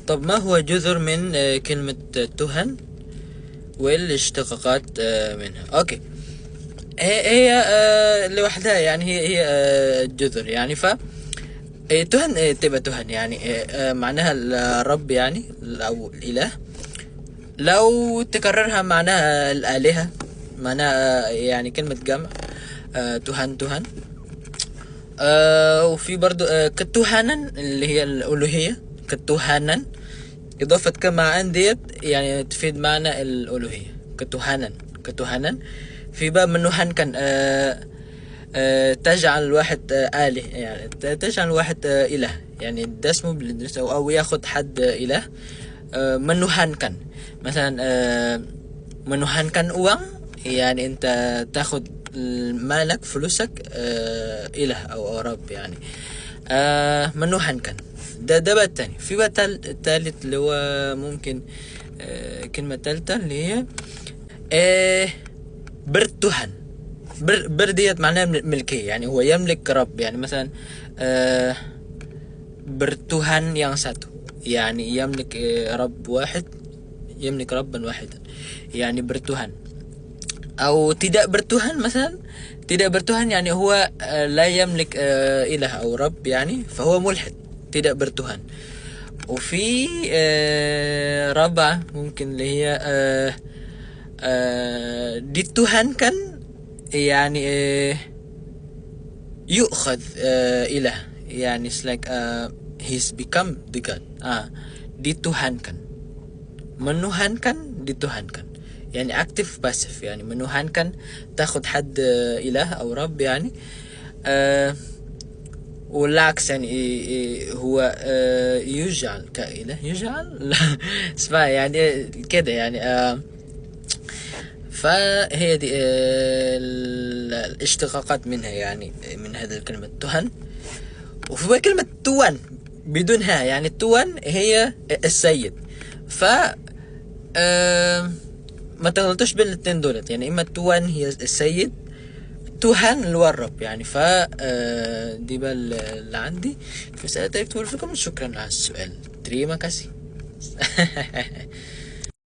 طب ما هو جذر من كلمة تهن والاشتقاقات منها؟ اوكي، هي لوحدها، يعني هي جذر يعني. ف تهن تبقى تهن يعني معناها الرب يعني او الاله. لو تكررها معناها الالهة، معناها يعني كلمة جمع تهن تهن. وفي برضو كتوهانا اللي هي الألوهية، كتوهانا إضافة كما عن ديت يعني تفيد معنى الألوهية. كتوهانا كتوهانا. في باب منه هن كان تجعل الواحد آله، يعني تجعل الواحد إله، يعني ده اسمه بالإنجليزي، أو ياخد حد إله. منه هن كان مثلا منه هن كان uang، يعني أنت تاخد مالك فلوسك إله أو رب يعني. منه هن كان. ده بقى التاني. في بقى التالت اللي هو ممكن كلمة تالتة اللي هي برتهن. بر ديت معناها ملكية، يعني هو يملك رب. يعني مثلا برتهن yang satu، يعني يملك رب واحد، يملك ربا واحدا، يعني برتهن. أو tidak bertuhan مثلا. tidak bertuhan يعني هو لا يملك إله أو رب يعني، فهو ملحد. tidak bertuhan. وفي رابعة ممكن اللي هي dituhankan، يعني يؤخذ إله، يعني it's like he's become the God. dituhankan، menuhankan، dituhankan، يعني active passive. يعني menuhankan تاخد حد إله أو رب يعني. والعكس يعني هو يجعل كإله، يجعل لا اسمع يعني كده يعني. فهي دي الاشتقاقات منها، يعني من هذه الكلمة تهن. وفي كلمة توان بدونها، يعني توان هي السيد. ف ما تغلطش بين الاثنين دولت، يعني اما توان هي السيد، توهان اللي هو الرب يعني. ف دي بقى اللي عندي في مسألة تكتب فيكم. شكرا على السؤال. تريما كاسي